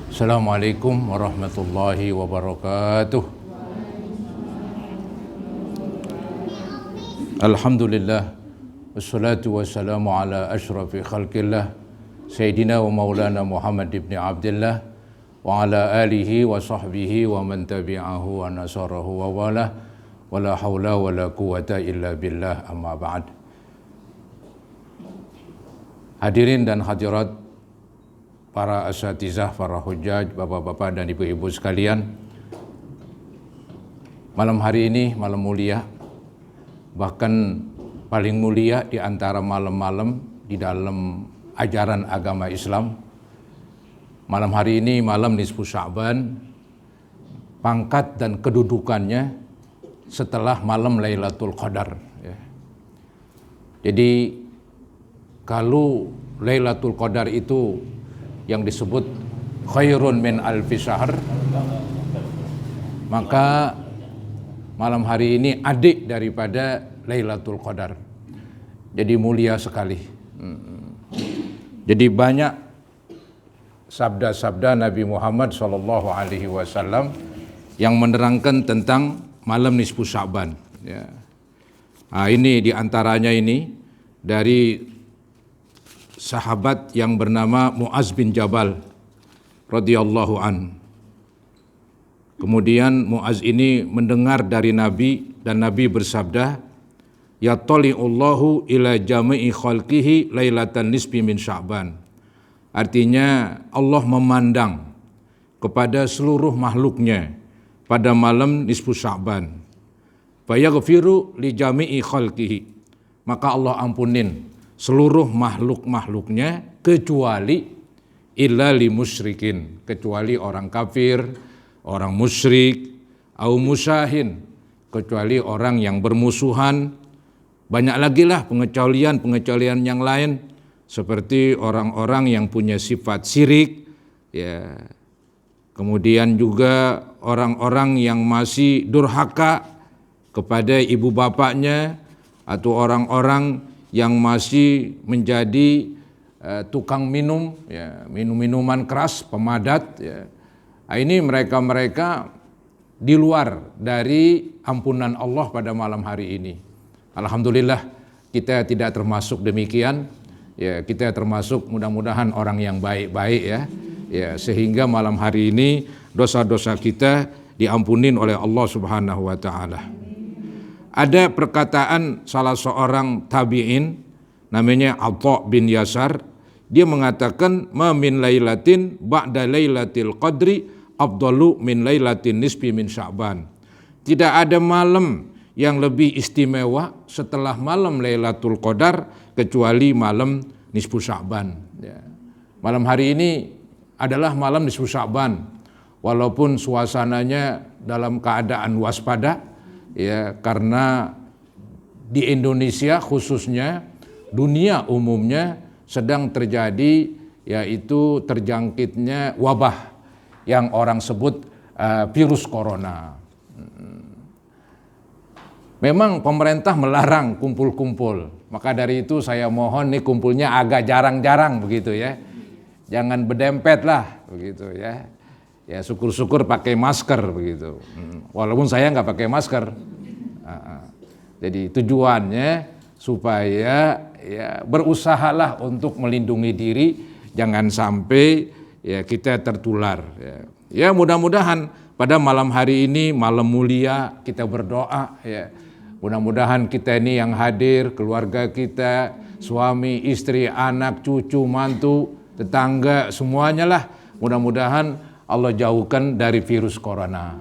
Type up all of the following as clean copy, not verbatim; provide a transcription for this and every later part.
Assalamualaikum warahmatullahi wabarakatuh. Alhamdulillah, wassalatu wassalamu ala ashrafi khalqillah, Sayyidina wa maulana Muhammad ibn Abdullah, wa ala alihi wa sahbihi wa man tabi'ahu wa nasarahu wa wala, wa la hawla wa la quwata illa billah, amma ba'd. Hadirin dan hadirat, para asatizah, para hujjaj, bapak-bapak dan ibu-ibu sekalian, malam hari ini malam mulia, bahkan paling mulia di antara malam-malam di dalam ajaran agama Islam. Malam hari ini malam nisfu Sya'ban, pangkat dan kedudukannya setelah malam Lailatul Qadar. Jadi kalau Lailatul Qadar itu yang disebut khairun min alfi syahr, maka malam hari ini adik daripada Lailatul Qadar. Jadi mulia sekali. Jadi banyak sabda-sabda Nabi Muhammad SAW yang menerangkan tentang malam nisfu Sya'ban. Ya. Nah, ini diantaranya ini dari sahabat yang bernama Mu'az bin Jabal radhiyallahu an. Kemudian Mu'az ini mendengar dari Nabi dan Nabi bersabda, ya tali'ullahu ila jami'i khalqihi lailatan nisfi min Sya'ban. Artinya Allah memandang kepada seluruh makhluknya pada malam nisfu Sya'ban. Fayaghfiru li jami'i khalqihi. Maka Allah ampunin seluruh makhluk-makhluknya kecuali illa li musyrikin, kecuali orang kafir, orang musyrik, au musyahin, kecuali orang yang bermusuhan. Banyak lagi lah pengecualian yang lain, seperti orang-orang yang punya sifat syirik, ya. Kemudian juga orang-orang yang masih durhaka kepada ibu bapaknya, atau orang-orang yang masih menjadi tukang minum, ya, minum-minuman keras, pemadat. Ya. Nah, ini mereka-mereka di luar dari ampunan Allah pada malam hari ini. Alhamdulillah kita tidak termasuk demikian. Ya, kita termasuk mudah-mudahan orang yang baik-baik ya. Ya, sehingga malam hari ini dosa-dosa kita diampunin oleh Allah Subhanahu wa taala. Ada perkataan salah seorang tabi'in namanya Atha bin Yasar, dia mengatakan ma min lailatin ba'da lailatil qadri afdalu min lailatin nisfi min Sya'ban. Tidak ada malam yang lebih istimewa setelah malam Lailatul Qadar kecuali malam nisfu Sya'ban. Ya. Malam hari ini adalah malam nisfu Sya'ban, walaupun suasananya dalam keadaan waspada. Ya, karena di Indonesia khususnya, dunia umumnya sedang terjadi yaitu terjangkitnya wabah yang orang sebut virus corona. Memang pemerintah melarang kumpul-kumpul, maka dari itu saya mohon nih kumpulnya agak jarang-jarang begitu ya. Jangan berdempet lah begitu ya. Ya syukur-syukur pakai masker begitu. Walaupun saya nggak pakai masker. Jadi tujuannya supaya ya berusahalah untuk melindungi diri, jangan sampai ya kita tertular. Ya mudah-mudahan pada malam hari ini malam mulia kita berdoa ya. Mudah-mudahan kita ini yang hadir, keluarga kita, suami, istri, anak, cucu, mantu, tetangga, semuanya lah. Mudah-mudahan Allah jauhkan dari virus corona.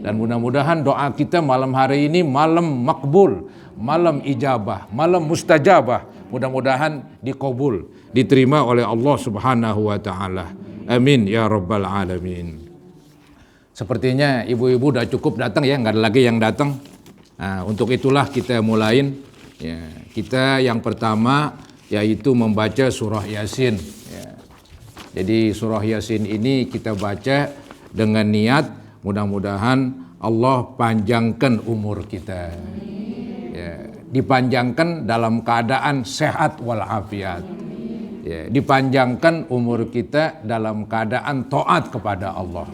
Dan mudah-mudahan doa kita malam hari ini malam makbul, malam ijabah, malam mustajabah. Mudah-mudahan dikabul, diterima oleh Allah Subhanahu wa taala. Amin ya rabbal alamin. Sepertinya ibu-ibu udah cukup datang ya, nggak ada lagi yang datang. Nah, untuk itulah kita mulain. Ya, kita yang pertama yaitu membaca surah Yasin. Ya. Jadi surah Yasin ini kita baca dengan niat mudah-mudahan Allah panjangkan umur kita. Ya, dipanjangkan dalam keadaan sehat walafiat. Ya, dipanjangkan umur kita dalam keadaan taat kepada Allah.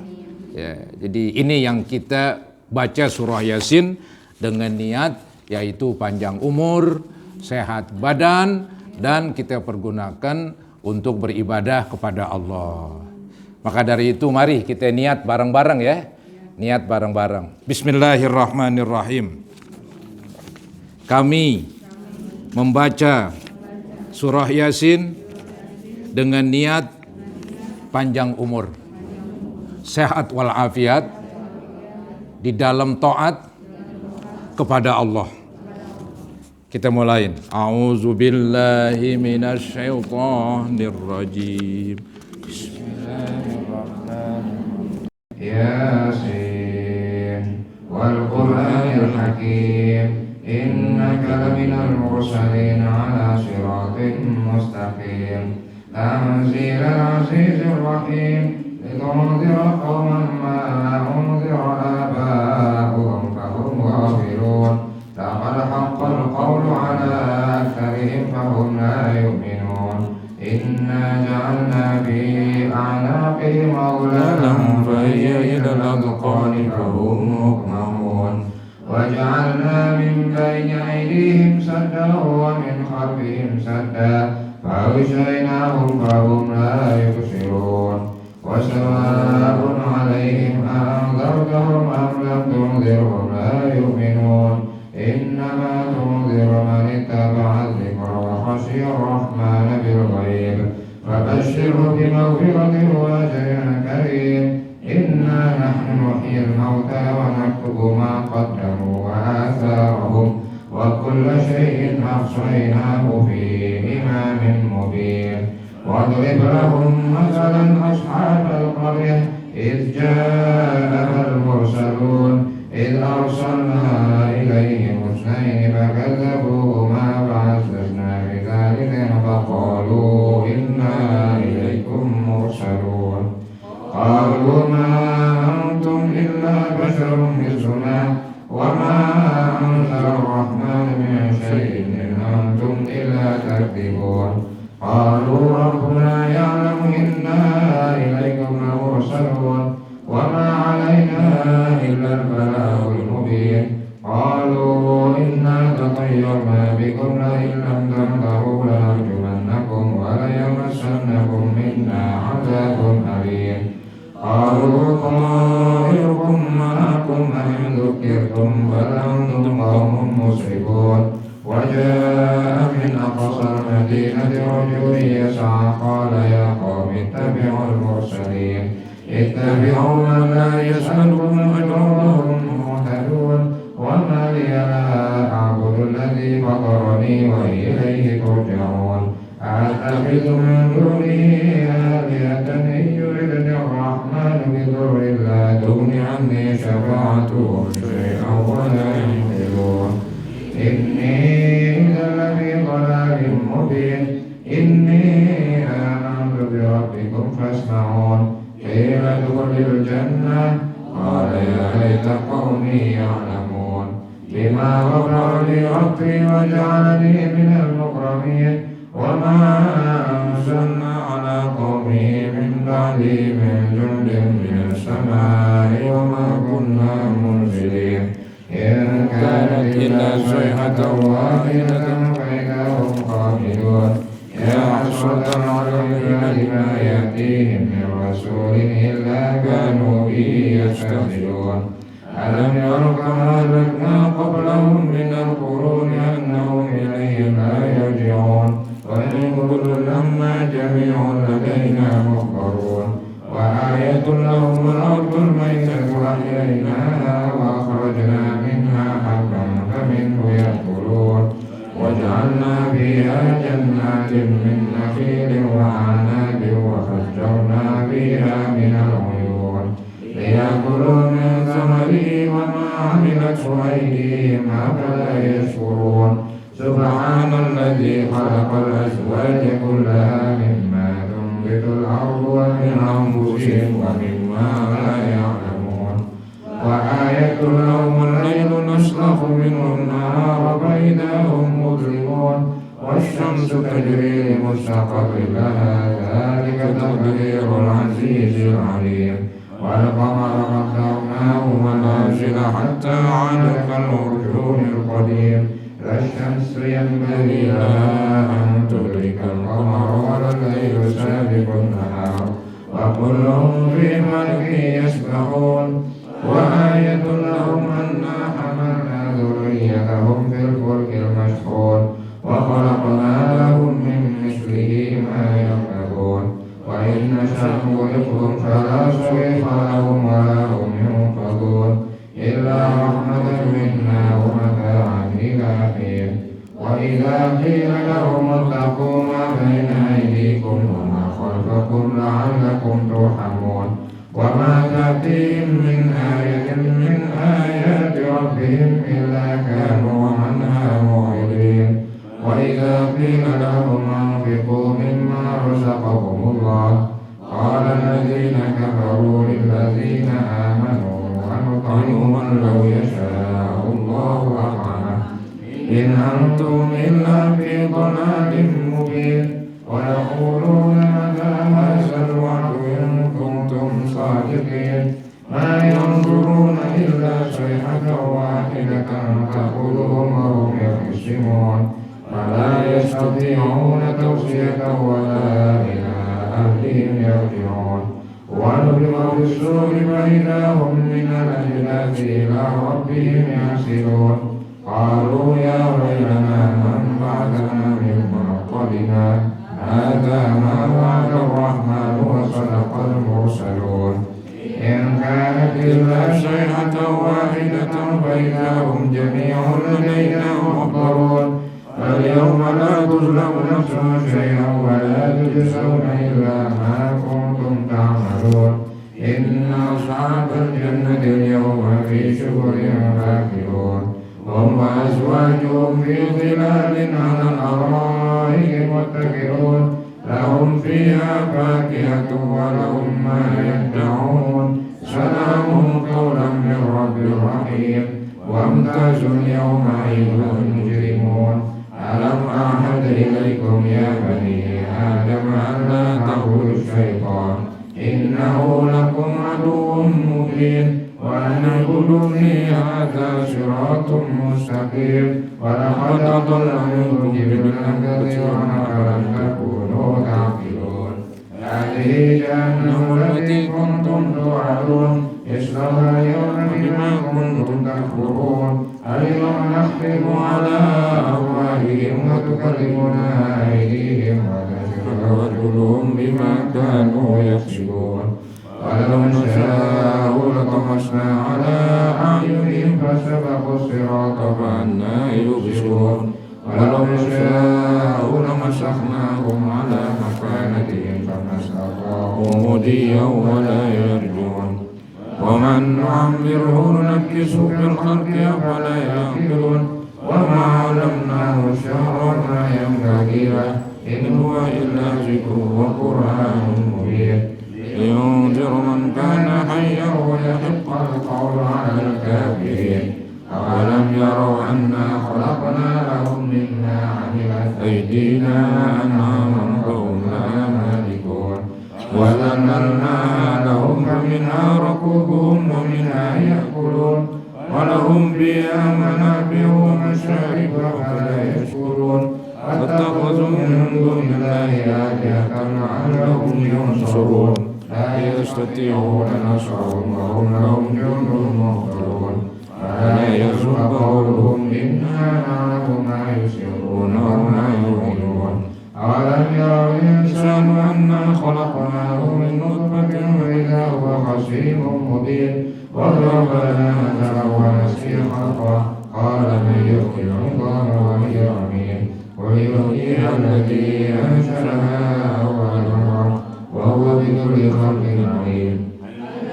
Ya, jadi ini yang kita baca surah Yasin dengan niat yaitu panjang umur, sehat badan, dan kita pergunakan untuk beribadah kepada Allah. Maka dari itu mari kita niat bareng-bareng ya. Niat bareng-bareng. Bismillahirrahmanirrahim. Kami membaca surah Yasin dengan niat panjang umur, sehat walafiat di dalam taat kepada Allah. Kita mulai. A'udzubillahi minasyaitonirrajim. Bismillahirrahmanirrahim. Yasin wal Qur'anil Hakim innaka laminal mursalin ala siratin mustaqim tanzilal azizir rahim litunzira qauman ma unzira aba'uhum fahum ghafilun laqad haqqal qawlu ala aktharihim fahum la yu'minun inna ja'alna fi a'naqihim aghlalan fahiya ila al-adqani fahum muqmahun وجعلنا من بين أيديهم سدا ومن خلفهم سدا فأغشيناهم فهم لا يبصرون وسواء عليهم أأنذرتهم أم لم تنذرهم لا يؤمنون إنما تنذر من اتبع الذكر وخشي الرحمن بالغيب فبشره بمغفرة وأجر كريم إنا نحن نحيي الموتى ونكتب ما قدموا وآثارهم وكل شيء أحصيناه في إمام مبين واضرب لهم مثلا أصحاب القرية إذ جاءها المرسلون إذ أرسلنا إليهم اثنين فكذبوهما فعززنا بثالث فقالوا إنا إليكم مرسلون قالوا ما أنتم إلا بشر مثلنا وما أنزل الرحمن من شيء إن أنتم إلا تكذبون قالوا ربنا يعلم إنا إليكم لمرسلون وما علينا إلا البلاغ المبين قالوا إنا تطيرنا بكم لئن لم تنتهوا لنرجمنكم وليمسنكم منا عذاب أليم قالوا طائركم معكم أئن ذكرتم بل أنتم قوم مسرفون وجاء من أقصى المدينة رجل يسعى قال يا قوم اتبعوا المرسلين اتبعوا من لا يسألكم أجرا وهم مهتدون وما لي لا أعبد الذي فطرني وإليه ترجعون أتخذ من دونه آلهة إن يردني الرحمن بضر لا تغن عني شفاعتهم شيئا ولا ينقذون إني إذا لفي ضلال مبين إني آمنت بربكم فاسمعون قيل ادخل الجنة قال يا ليت قومي يعلمون بما غفر لي ربي وجعلني من المكرمين وما أنزلنا على قومه من بعده من جند من السماء وما كنا منزلين إن كانت إلا صيحة واحدة فإذا هم خامدون يا حسرة على العباد ما يأتيهم من رسول إلا كانوا به يستهزئون ألم يروا كما أهلكنا قبلهم من القرون أنهم إليهم لا يرجعون وإن كل لما جميع لدينا محضرون وآية لهم الأرض الميتة أحييناها وأخرجنا منها حبا فمنه يأكلون وجعلنا فيها جنات من نخيل وأعناب وفجرنا فيها من العيون ليأكلوا من ثمره وما عملته أيديهم أفلا يشكرون سبحان الذي خلق الأزواج كلها مما تنبت الأرض ومن أنفسهم ومما لا يعلمون وآية لهم الليل نسلخ منه النهار فإذا هم مظلمون والشمس تجري لمستقر فقدر لها ذلك تقدير العزيز العليم والقمر قدرناه منازل حتى عاد كالعرجون القديم لا الشمس ينبغي لها أن تدرك القمر ولا الليل سابق النهار وكل في ملك يسبحون وآية لهم أنا حملنا ذريتهم في الفلك المشحون وخلقنا لهم من مثله ما يركبون وإن نشأ نغرقهم فلا صريخ لهم ولا هم ينقذون إلا رحمة منا ومتاعا إلى حين وإذا قيل لهم اتقوا ما بين أيديكم وما خلفكم لعلكم ترحمون وما تأتيهم من آية من آيات ربهم إلا كانوا عنها معرضين وإذا قيل لهم أنفقوا مما رزقكم الله قال الذين كفروا للذين آمنوا أنطعم من لو يشاء الله أطعمه إن أنتم إلا في ضلال مبين ويقولون متى هذا الوعد إن كنتم صادقين ما ينظرون إلا صيحة واحدة تأخذهم وهم يخصمون فلا يستطيعون توصية ولا إلى أهلهم يرجعون ونفخ في الصور فإذا هم من الأجداث إلى ربهم ينسلون قالوا يا ويلنا من بعثنا من مرقدنا هذا ما وعد الرحمن وصدق المرسلون إن كانت إلا صيحة واحدة فإذا هم جميع لدينا محضرون فاليوم لا تظلم نفس شيئا ولا تجزون إلا ما كنتم تعملون إن أصحاب الجنة اليوم في شكر فاكهون هم وأزواجهم في ظلال على الأرائك متكئون لهم فيها فاكهة ولهم ما يدعون سلام قولا من رب رحيم وامتازوا اليوم أيها المجرمون ألم أعهد إليكم يا بني آدم ألا تعبدوا الشيطان إنه لكم عدو مبين وأن اعبدوني هذا صراط مستقيم ولقد أضل منكم جبلا كثيرا أفلم تكونوا تعقلون هذه جهنم التي كنتم توعدون اصلوها اليوم بما كنتم تكفرون اليوم نختم على أفواههم وتكلمنا أيديهم وتشهد أرجلهم بما كانوا يكسبون ولو نشاء لطمسنا على أعينهم فاستبقوا الصراط فأنى يبصرون ولو نشاء لمسخناهم على مكانتهم فما استطاعوا مضيا ولا يرجعون ومن نعمره ننكسه في الخلق أفلا يعقلون وما علمناه الشهر ما ينبغي له إن هو إلا ذكر وقرآن مبين لينذر من كان حيا ويحق القول على الكافرين أولم يروا أنا خلقنا لهم مما عملت أيدينا أنعاما فهم لها مالكون وذللناها لهم فمنها ركوبهم ومنها يأكلون ولهم فيها منافع ومشارب أفلا يشكرون فاتخذوا من دون الله آلهة لعلهم ينصرون لا يستطيعون نصرهم وهم لهم جند مهتدون فلا يحزنك قولهم إنا نعلم ما يسرون وما يعلنون أولم يرى الإنسان أنا خلقناه من نطفة وإذا هو خصيم مبين وضرب لنا مثلا ونسي خلقه قال من يحيي العظام وهي رميم قل يحييها التي أنشأها أول مرة وهو بكل خلق عليم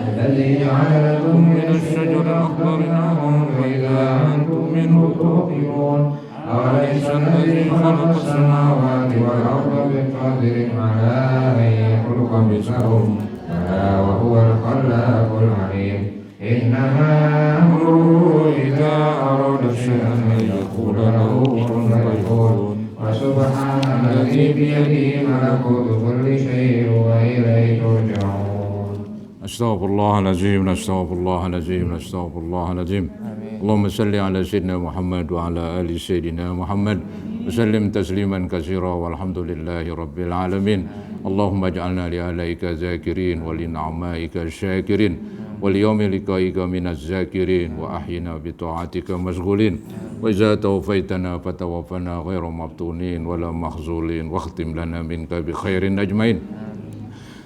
الذي جعل لكم من الشجر الأخضر نارا فإذا أنتم منه توقدون أوليس الذي خلق السماوات والأرض بقادر على أن يخلق مثلهم بلى وهو الخلاق العليم إنما أمره إذا أراد شيئا أن يقول له كن فيكون فسبحان الذي بيده ملكوت كل شيء وإليه ترجعون. Astaghfirullahaladzim, astaghfirullahaladzim, astaghfirullahaladzim. Allahumma salli ala Sayyidina Muhammad wa ala ali Sayyidina Muhammad wa sallim tasliman katsira walhamdulillahi rabbil alamin. Allahumma ij'alna li alaika zakirin wa li ni'maika syakirin wa li yawmi liqa'ika minaz zakirin wa ahyina bi ta'atika mashghulin wa iza tawfaitana fatawaffana ghairu maftunin wa la mahzulin wa khtim lana minka bi khairin ajmain.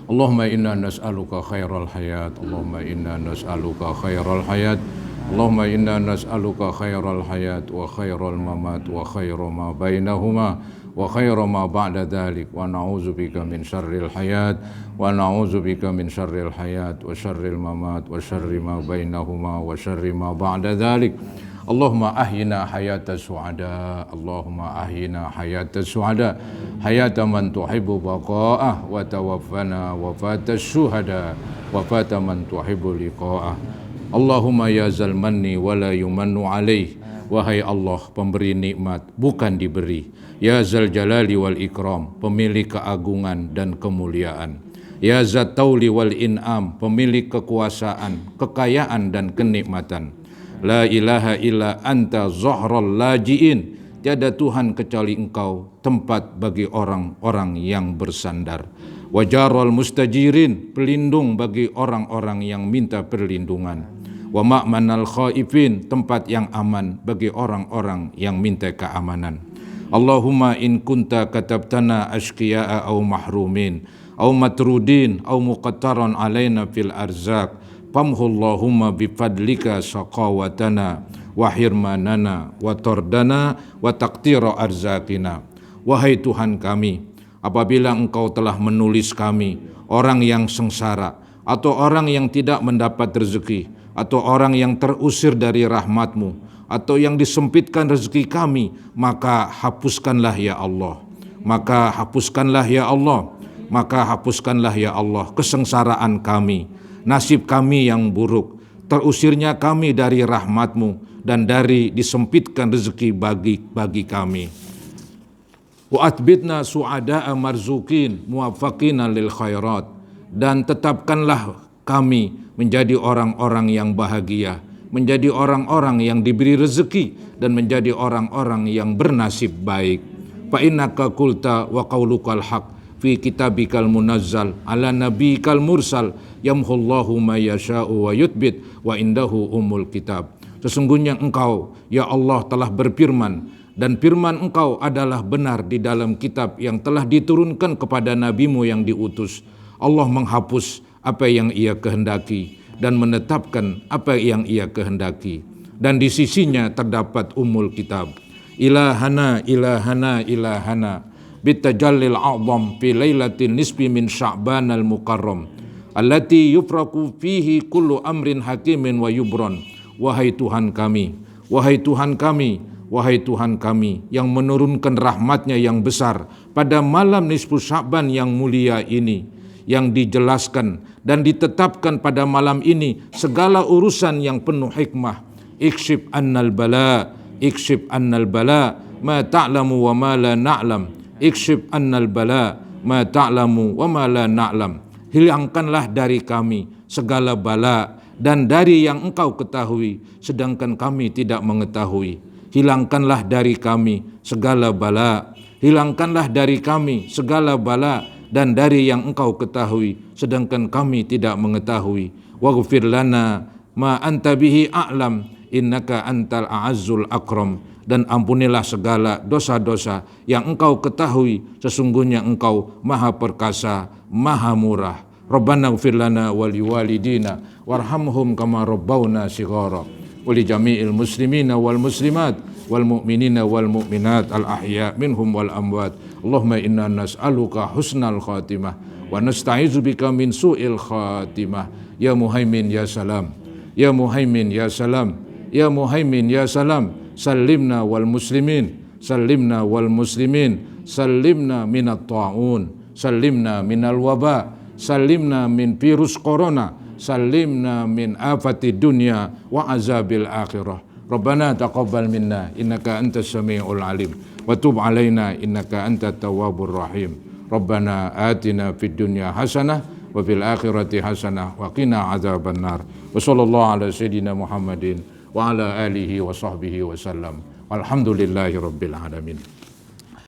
Allahumma inna nas'aluka khairal hayat, Allahumma inna nas'aluka khairal hayat, Allahumma inna nas'aluka khairal hayat wa khairal mamat wa khairu ma bainahuma wa khairu ma ba'da dhalik wa na'udzubika min syarril hayat wa na'udzubika min syarril hayat wa syarril mamat wa syarri ma bainahuma wa syarri ma ba'da dhalik. Allahumma ahyina hayata su'ada, Allahumma ahyina hayata su'ada, hayata man tuhibbu baqa'ah wa tawaffana wafata syuhada wafata man tuhibbu liqa'ah. Allahumma ya zal manni wa la yumannu alaih, wahai Allah pemberi nikmat bukan diberi, ya zal jalali wal ikram pemilik keagungan dan kemuliaan, ya zat tauli wal in'am pemilik kekuasaan, kekayaan dan kenikmatan. La ilaha illa anta zahral lajiin, tiada Tuhan kecuali Engkau, tempat bagi orang-orang yang bersandar. Wajarul mustajirin, pelindung bagi orang-orang yang minta perlindungan. Wa ma'manal khaifin, tempat yang aman bagi orang-orang yang minta keamanan. Allahumma in kunta katabtana ashqiya'a au mahrumin au matrudin au muqattaran alaina fil arzaq, famhullahumma bifadlika saqawatana wa hirmanana wa tordana wa taqtira arzakina. Wahai Tuhan kami, apabila Engkau telah menulis kami orang yang sengsara atau orang yang tidak mendapat rezeki atau orang yang terusir dari rahmat-Mu atau yang disempitkan rezeki kami, maka hapuskanlah ya Allah, maka hapuskanlah ya Allah, maka hapuskanlah ya Allah kesengsaraan kami, nasib kami yang buruk, terusirnya kami dari rahmat-Mu dan dari disempitkan rezeki bagi kami. Wa atbitna su'ada'a marzukin muwaffaqina lil khairat, dan tetapkanlah kami menjadi orang-orang yang bahagia, menjadi orang-orang yang diberi rezeki dan menjadi orang-orang yang bernasib baik. Fa innaka qulta wa qaulukal haq fi kitabikal munazzal ala nabiyikal mursal yamhullahu ma yasha'u wa yuthbit wa indahu umul kitab. Sesungguhnya Engkau ya Allah telah berfirman, dan firman Engkau adalah benar di dalam kitab yang telah diturunkan kepada nabimu yang diutus. Allah menghapus apa yang Ia kehendaki dan menetapkan apa yang Ia kehendaki, dan di sisinya terdapat umul kitab. Ilahana ilahana ilahana bitajallil a'zam fi lailatin nisbi min sya'ban al-mukarram allati yufraku fihi kullu amrin hakimin wa yubron. Wahai Tuhan kami, wahai Tuhan kami, wahai Tuhan kami yang menurunkan rahmat-Nya yang besar pada malam nisfu Sya'ban yang mulia ini, yang dijelaskan dan ditetapkan pada malam ini segala urusan yang penuh hikmah. Ikshif annal bala, ikshif annal bala ma ta'lamu wa ma la na'lam, ikshif annal bala ma ta'lamu wa ma la na'lam. Hilangkanlah dari kami segala bala dan dari yang Engkau ketahui sedangkan kami tidak mengetahui. Hilangkanlah dari kami segala bala, hilangkanlah dari kami segala bala dan dari yang Engkau ketahui sedangkan kami tidak mengetahui. Waghfir lana ma anta bihi a'lam innaka antal a'azzul akram, dan ampunilah segala dosa-dosa yang Engkau ketahui sesungguhnya Engkau maha perkasa, maha murah. Rabbana ighfir lana wa liwalidina warhamhum kama rabbawna shighara wa li jami'il muslimina wal muslimat wal mu'minina wal mu'minat al ahya minhum wal amwat. Allahumma inna nas'aluka husnal khatimah wa nasta'izu bika min su'il khatimah. Ya Muhaimin ya salam, ya Muhaimin ya salam, ya Muhaimin ya salam. Sallimna wal muslimin, sallimna wal muslimin, sallimna minat ta'un, sallimna minal waba, sallimna min virus corona, sallimna min afati dunya wa azabil akhirah. Rabbana taqabbal minna innaka antas samiul alim wa tub alaina innaka antat tawwabur rahim. Rabbana atina fid dunya hasanah wa fil akhirati hasanah wa qina adzabannar. Wa sallallahu ala sayidina Muhammadin wa ala alihi wa sahbihi wa sallam. Walhamdulillahi rabbil alamin.